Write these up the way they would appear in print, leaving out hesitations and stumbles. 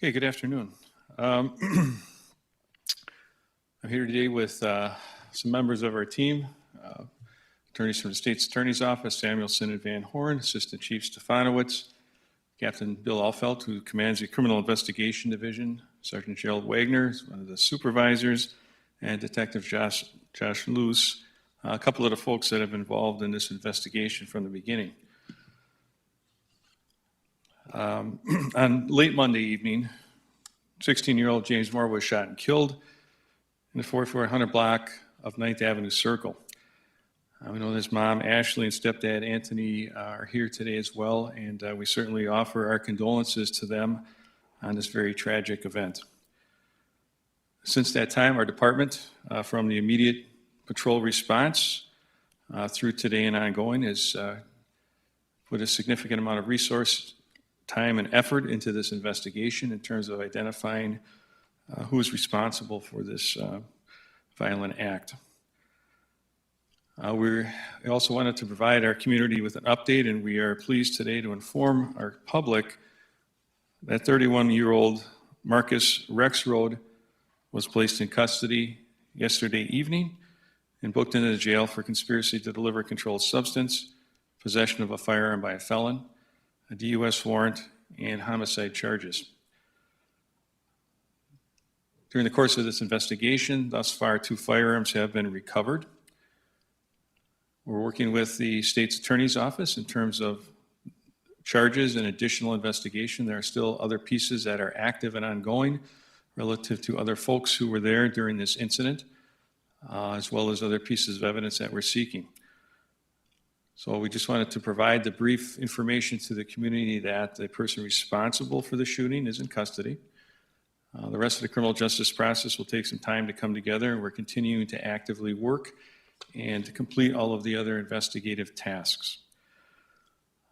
Okay, good afternoon. I'm here today with some members of our team, attorneys from the State's Attorney's Office, Samuelson and Van Horn, Assistant Chief Stefanowitz, Captain Bill Alfelt, who commands the Criminal Investigation Division, Sergeant Gerald Wagner, one of the supervisors, and Detective Josh Luce, a couple of the folks that have been involved in this investigation from the beginning. On late Monday evening, 16-year-old James Moore was shot and killed in the 4400 block of 9th Avenue Circle. We know his mom, Ashley, and stepdad, Anthony, are here today as well, and we certainly offer our condolences to them on this very tragic event. Since that time, our department, from the immediate patrol response through today and ongoing, has put a significant amount of resource, time, and effort into this investigation in terms of identifying who is responsible for this violent act. We also wanted to provide our community with an update, and we are pleased today to inform our public that 31-year-old Marcus Rexroad was placed in custody yesterday evening and booked into the jail for conspiracy to deliver a controlled substance, possession of a firearm by a felon, a DUS warrant, and homicide charges. During the course of this investigation, thus far, 2 firearms have been recovered. We're working with the State's Attorney's Office in terms of charges and additional investigation. There are still other pieces that are active and ongoing relative to other folks who were there during this incident, as well as other pieces of evidence that we're seeking. So we just wanted to provide the brief information to the community that the person responsible for the shooting is in custody. The rest of the criminal justice process will take some time to come together, and we're continuing to actively work and to complete all of the other investigative tasks.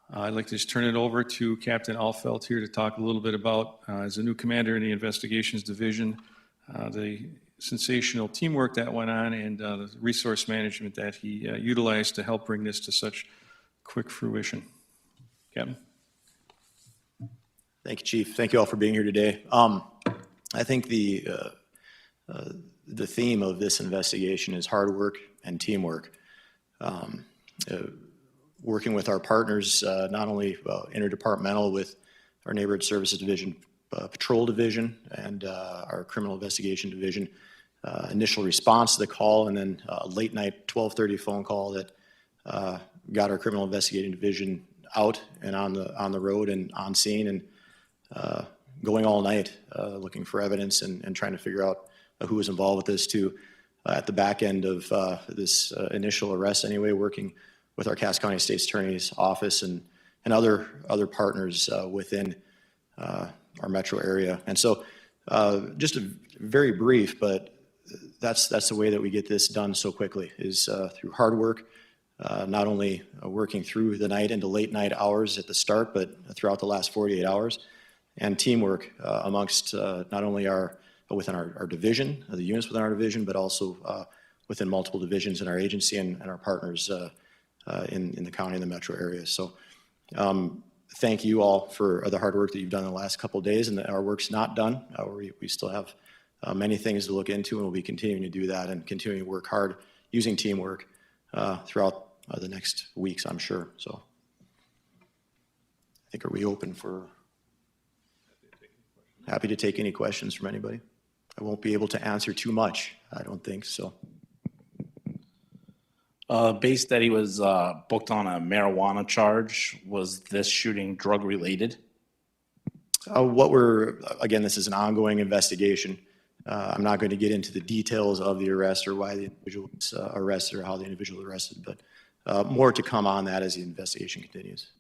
I'd like to just turn it over to Captain Alfelt here to talk a little bit about, as a new commander in the Investigations Division, the sensational teamwork that went on and the resource management that he utilized to help bring this to such quick fruition. Captain? Thank you, Chief. Thank you all for being here today. I think the theme of this investigation is hard work and teamwork. Working with our partners, not only interdepartmental with our Neighborhood Services Division, Patrol Division, and our Criminal Investigation Division, initial response to the call, and then a late night 12:30 phone call that got our Criminal Investigating Division out and on the road and on scene, and going all night looking for evidence and trying to figure out who was involved with this, to at the back end of this initial arrest anyway, working with our Cass County State's Attorney's Office and other partners within our metro area. And so just a very brief, but that's the way that we get this done so quickly, is through hard work, not only working through the night into late night hours at the start, but throughout the last 48 hours, and teamwork amongst not only within our division, the units within our division, but also within multiple divisions in our agency and our partners in the county and the metro area. So thank you all for the hard work that you've done in the last couple of days, and our work's not done. We still have many things to look into, and we'll be continuing to do that and continuing to work hard using teamwork throughout the next weeks, I'm sure. So I think, are we open for? Happy to take any questions from anybody. I won't be able to answer too much, I don't think so. Based that he was booked on a marijuana charge, was this shooting drug related? Again, this is an ongoing investigation. I'm not going to get into the details of the arrest or why the individual was arrested or how the individual was arrested, but more to come on that as the investigation continues.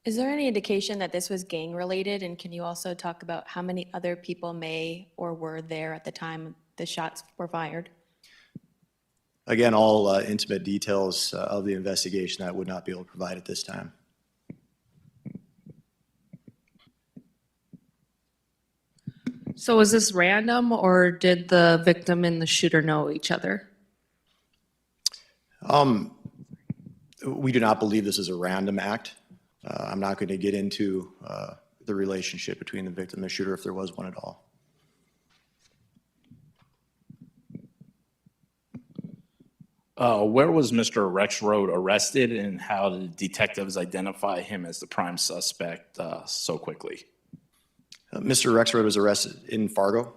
Is there any indication that this was gang related? And can you also talk about how many other people may or were there at the time the shots were fired? Again, all intimate details of the investigation that I would not be able to provide at this time. So was this random, or did the victim and the shooter know each other? We do not believe this is a random act. I'm not going to get into the relationship between the victim and the shooter, if there was one at all. Where was Mr. Rex Road arrested, and how did detectives identify him as the prime suspect so quickly? Mr. Rexroad was arrested in Fargo,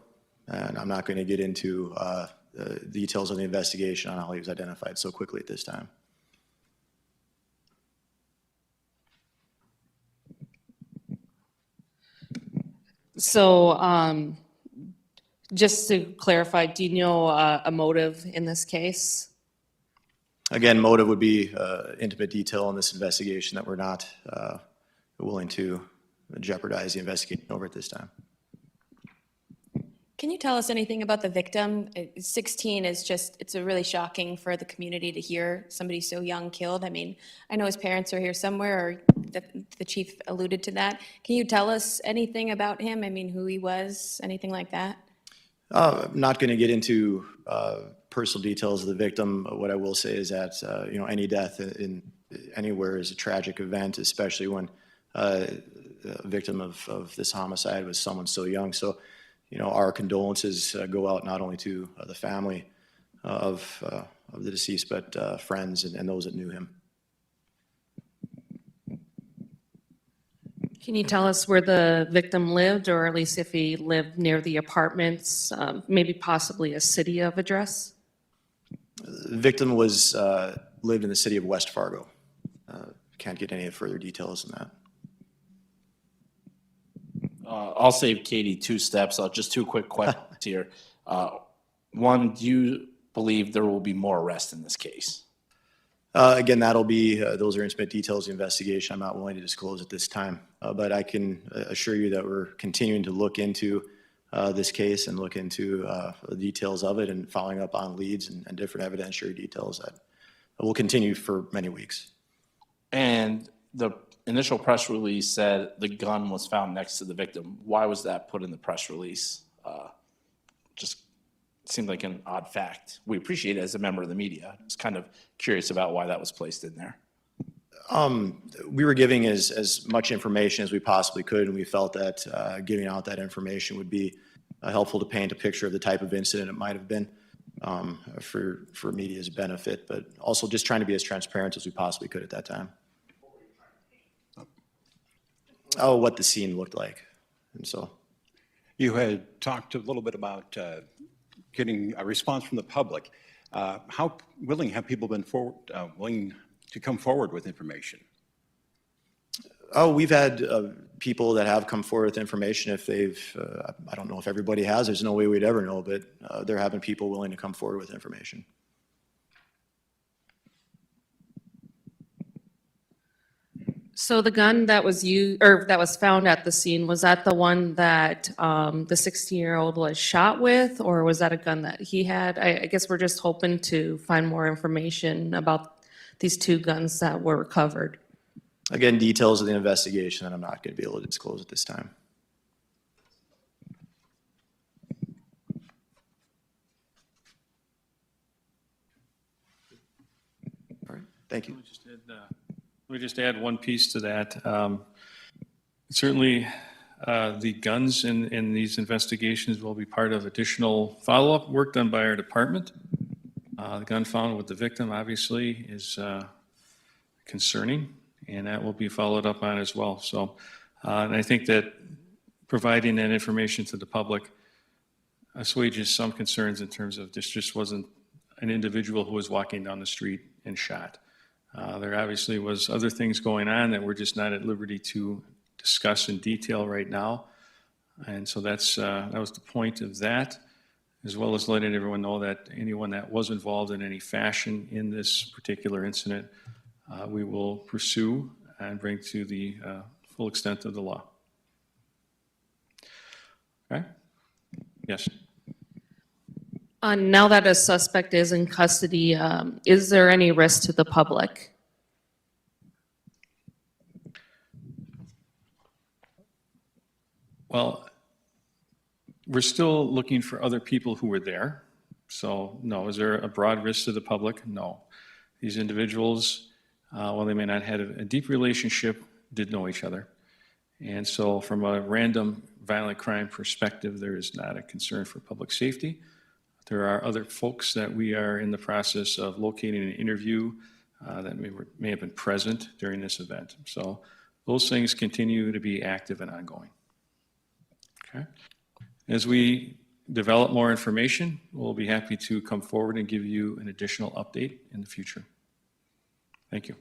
and I'm not going to get into the details of the investigation on how he was identified so quickly at this time. So, just to clarify, do you know a motive in this case? Again, motive would be intimate detail in this investigation that we're not willing to jeopardize the investigation over at this time. Can you tell us anything about the victim? 16 is just, it's a really shocking for the community to hear somebody so young killed. I mean, I know his parents are here somewhere, or the chief alluded to that. Can you tell us anything about him? I mean, who he was, anything like that? I'm not going to get into personal details of the victim. What I will say is that any death in anywhere is a tragic event, especially when a victim of this homicide was someone so young. So, our condolences go out not only to the family of the deceased, but friends and those that knew him. Can you tell us where the victim lived, or at least if he lived near the apartments, maybe possibly a city of address? The victim was lived in the city of West Fargo. Can't get any further details than that. I'll save Katie 2 steps. Just 2 quick questions here. One, do you believe there will be more arrests in this case? Again, that'll be, those are intimate details of the investigation. I'm not willing to disclose at this time. But I can assure you that we're continuing to look into this case and look into the details of it and following up on leads and different evidentiary details that will continue for many weeks. And the initial press release said the gun was found next to the victim. Why was that put in the press release? Just seemed like an odd fact. We appreciate it as a member of the media. Just kind of curious about why that was placed in there. We were giving as much information as we possibly could, and we felt that giving out that information would be helpful to paint a picture of the type of incident it might have been for media's benefit, but also just trying to be as transparent as we possibly could at that time. Oh, what the scene looked like, and so. You had talked a little bit about getting a response from the public. How willing have people been willing to come forward with information? Oh, we've had people that have come forward with information. If they've, I don't know if everybody has, there's no way we'd ever know, but there have been people willing to come forward with information. So the gun that was used, or that was found at the scene, was that the one that the 16-year-old was shot with, or was that a gun that he had? I guess we're just hoping to find more information about these 2 guns that were recovered. Again, details of the investigation that I'm not going to be able to disclose at this time. All right, thank you. Let me just add one piece to that. Certainly, the guns in these investigations will be part of additional follow-up work done by our department. The gun found with the victim, obviously, is concerning, and that will be followed up on as well. So, and I think that providing that information to the public assuages some concerns in terms of this just wasn't an individual who was walking down the street and shot. There obviously was other things going on that we're just not at liberty to discuss in detail right now. And so that was the point of that, as well as letting everyone know that anyone that was involved in any fashion in this particular incident, we will pursue and bring to the full extent of the law. Okay? Yes. Now that a suspect is in custody, is there any risk to the public? Well, we're still looking for other people who were there. So no, is there a broad risk to the public? No. These individuals, while they may not have had a deep relationship, did know each other. And so from a random violent crime perspective, there is not a concern for public safety. There are other folks that we are in the process of locating and interview that may have been present during this event. So those things continue to be active and ongoing. Okay. As we develop more information, we'll be happy to come forward and give you an additional update in the future. Thank you.